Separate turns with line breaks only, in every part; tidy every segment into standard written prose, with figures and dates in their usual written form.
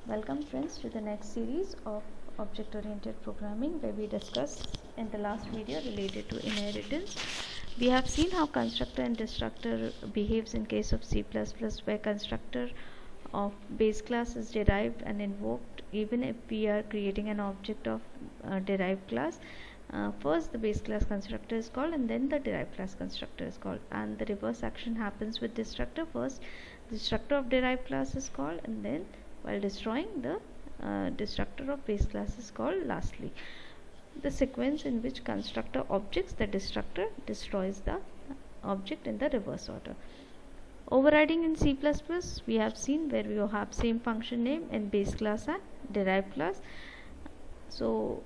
Welcome friends to the next series of object-oriented programming, where we discussed in the last video related to inheritance. We have seen how constructor and destructor behaves in case of C++, where constructor of base class is derived and invoked even if we are creating an object of derived class. First the base class constructor is called and then the derived class constructor is called, and the reverse action happens with destructor. First the destructor of derived class is called, and then while destroying the destructor of base class is called lastly. The sequence in which constructor objects the destructor destroys the object in the reverse order. Overriding in C++, we have seen where we have same function name in base class and derived class. So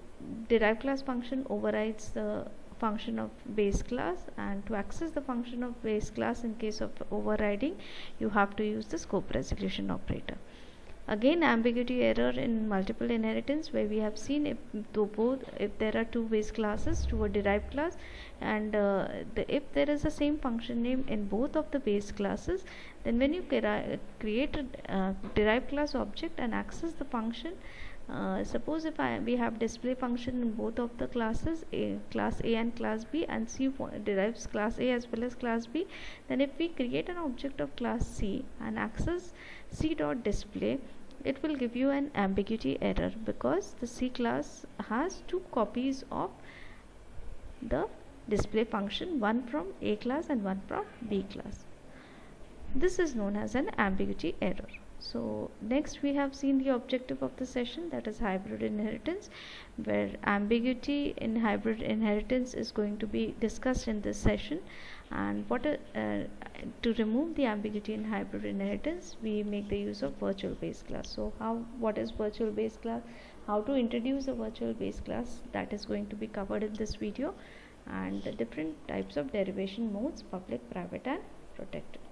derived class function overrides the function of base class, and to access the function of base class in case of overriding, you have to use the scope resolution operator. Again, ambiguity error in multiple inheritance, where we have seen if there are two base classes to a derived class, and if there is the same function name in both of the base classes, then when you create a derived class object and access the function, suppose if we have display function in both of the classes, class A and class B, and C derives class A as well as class B, then if we create an object of class C and access C dot display, it will give you an ambiguity error because the C class has two copies of the display function, one from A class and one from B class. This is known as an ambiguity error. So next we have seen the objective of the session, that is hybrid inheritance, where ambiguity in hybrid inheritance is going to be discussed in this session. And to remove the ambiguity in hybrid inheritance, we make the use of virtual base class. So what is virtual base class, how to introduce a virtual base class, that is going to be covered in this video, and the different types of derivation modes, public, private and protected.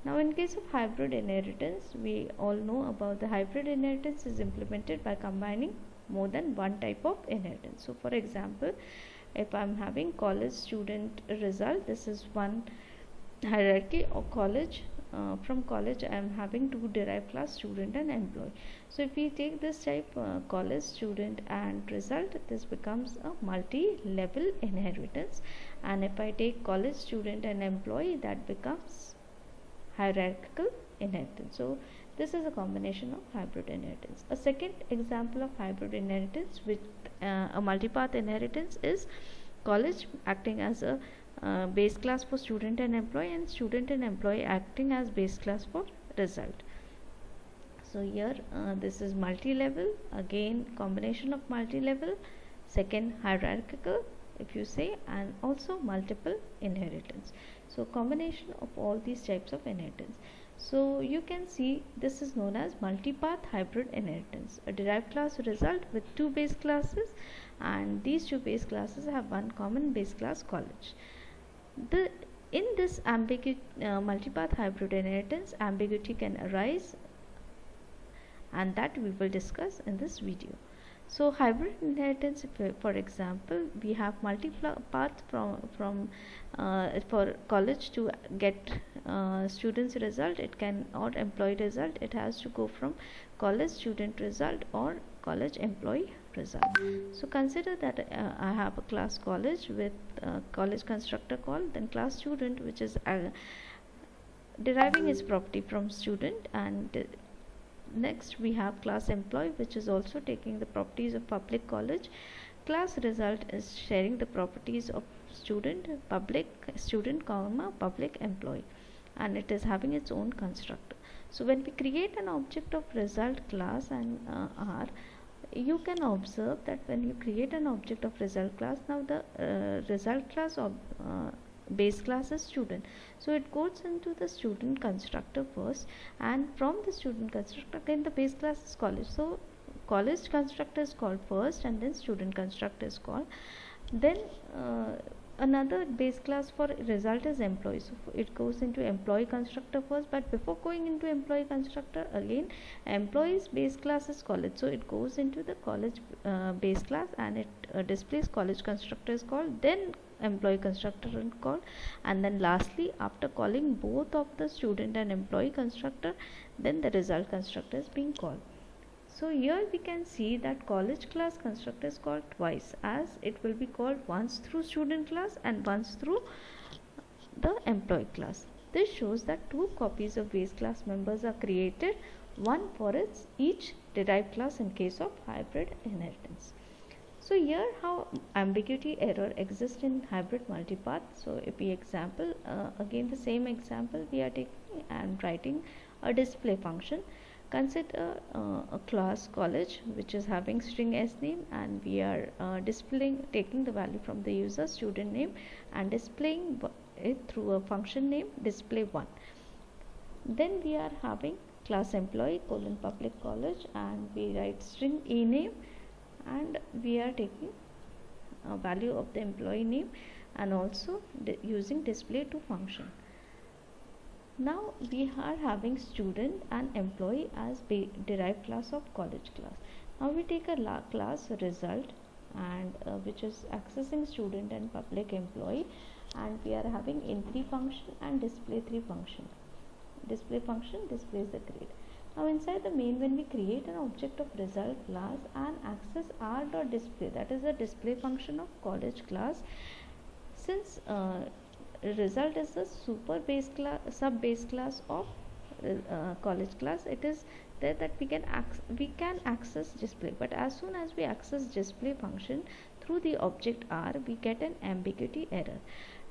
Now in case of hybrid inheritance, we all know about the hybrid inheritance is implemented by combining more than one type of inheritance. So for example, if I am having college student result, this is one hierarchy of college. From college I am having two derived class, student and employee. So if we take this type college student and result, this becomes a multi-level inheritance, and if I take college student and employee, that becomes hierarchical inheritance. So this is a combination of hybrid inheritance. A second example of hybrid inheritance with a multipath inheritance is college acting as a base class for student and employee, and student and employee acting as base class for result. So here this is multi-level, again combination of multi-level, second hierarchical if you say, and also multiple inheritance. So combination of all these types of inheritance. So you can see this is known as multipath hybrid inheritance, a derived class result with two base classes, and these two base classes have one common base class college. In this multipath hybrid inheritance, ambiguity can arise, and that we will discuss in this video. So hybrid inheritance, for example, we have multipath from for college to get student's result, it can, or employee result, it has to go from college student result or college employee result. So consider that I have a class college with college constructor called, then class student, which is deriving its property from student, and next we have class employee, which is also taking the properties of public college. Class result is sharing the properties of student, public student, public employee, and it is having its own constructor. So when we create an object of result class and R, you can observe that when you create an object of result class, now the result class of base class is student, so it goes into the student constructor first, and from the student constructor again the base class is college. So college constructor is called first, and then student constructor is called. Then another base class for result is employee, so it goes into employee constructor first, but before going into employee constructor, again employee's base class is college, so it goes into the college base class, and it displays college constructor is called, then employee constructor is called, and then lastly after calling both of the student and employee constructor, then the result constructor is being called. So here we can see that college class constructor is called twice, as it will be called once through student class and once through the employee class. This shows that two copies of base class members are created, one for each derived class in case of hybrid inheritance. So here how ambiguity error exists in hybrid multipath. So if we example, again the same example we are taking and writing a display function. Consider a class college which is having string s name, and we are taking the value from the user student name and displaying it through a function name display1. Then we are having class employee colon public college, and we write string e name, and we are taking a value of the employee name and also using display2 function. Now we are having student and employee as derived class of college class. Now we take a class result, and which is accessing student and public employee, and we are having int3 function and display3 function. Display function displays the grade. Now inside the main, when we create an object of result class and access r.display, that is the display function of college class, since result is the super base class, sub base class of college class, it is there that we can access display. But as soon as we access display function through the object r, we get an ambiguity error.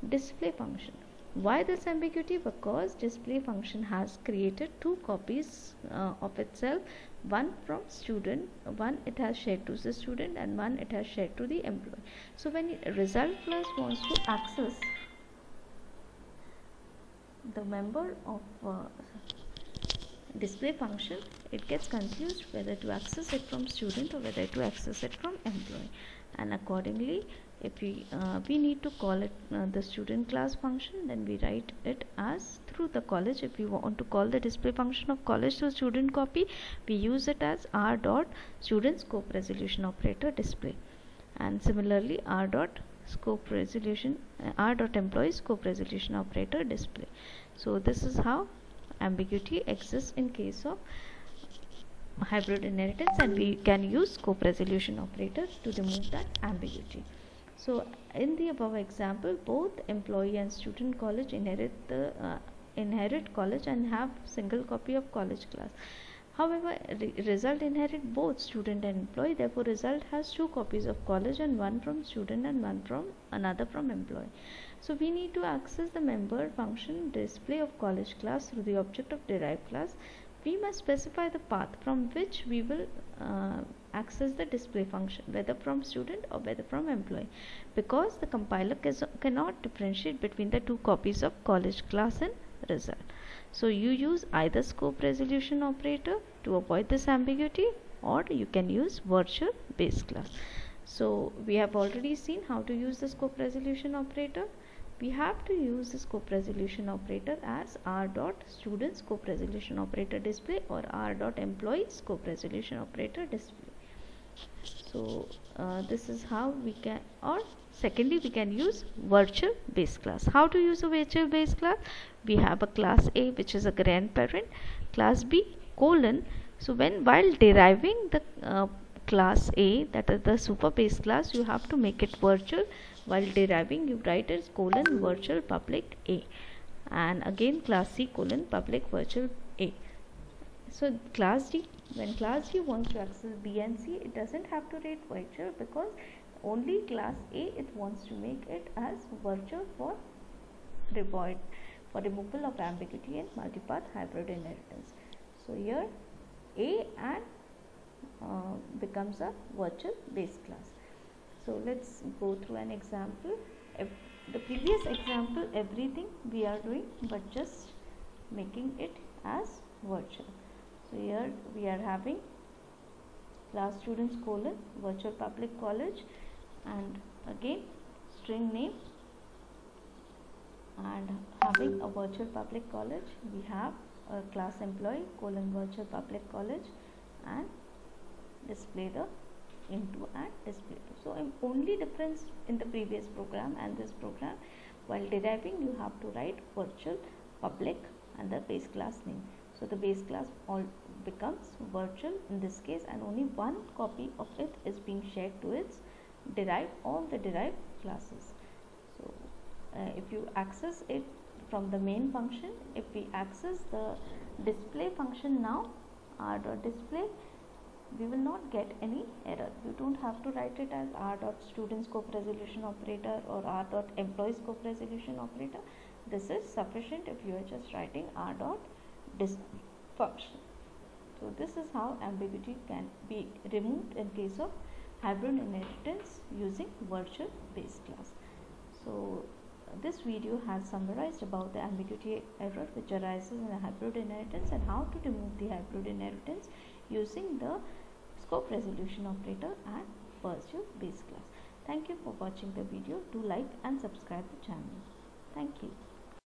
Display function. Why this ambiguity? Because display function has created two copies of itself, one from student, one it has shared to the student, and one it has shared to the employee. So when result class wants to access the member of display function, it gets confused whether to access it from student or whether to access it from employee, and accordingly if we need to call it the student class function, then we write it as through the college. If we want to call the display function of college to student copy, we use it as r dot student scope resolution operator display, and similarly r dot scope resolution r dot employee scope resolution operator display. So this is how ambiguity exists in case of hybrid inheritance, and we can use scope resolution operator to remove that ambiguity. So in the above example, both employee and student college inherit college and have single copy of college class. However, result inherit both student and employee. Therefore, result has two copies of college, and one from student and one from another from employee. So we need to access the member function display of college class through the object of derived class. We must specify the path from which we will access the display function, whether from student or whether from employee, because the compiler cannot differentiate between the two copies of college class and result. So you use either scope resolution operator to avoid this ambiguity, or you can use virtual base class. So we have already seen how to use the scope resolution operator. We have to use the scope resolution operator as r dot student scope resolution operator display or r dot employee scope resolution operator display. So this is how we can, or secondly we can use virtual base class. How to use a virtual base class? We have a class A which is a grandparent, class B colon. So while deriving the class A, that is the super base class, you have to make it virtual. While deriving, you write as colon virtual public A, and again class C colon public virtual A. So class D, when class D wants to access B and C, it doesn't have to write virtual, because only class A it wants to make it as virtual for removal of ambiguity in multipath hybrid inheritance. So here A and becomes a virtual base class. So let's go through an example. The previous example, everything we are doing, but just making it as virtual. So here we are having class students colon virtual public college, and again string name, and having a virtual public college, we have a class employee colon virtual public college, and display the into and display to. So only difference in the previous program and this program, while deriving you have to write virtual public and the base class name. So the base class becomes virtual in this case, and only one copy of it is being shared to its all the derived classes. So if you access it from the main function, if we access the display function now, r.display, we will not get any error. You don't have to write it as r.student scope resolution operator or r.employee scope resolution operator. This is sufficient if you are just writing r.display function. So this is how ambiguity can be removed in case of hybrid inheritance using virtual base class. So this video has summarized about the ambiguity error which arises in a hybrid inheritance and how to remove the hybrid inheritance using the scope resolution operator and virtual base class. Thank you for watching the video. Do like and subscribe the channel. Thank you.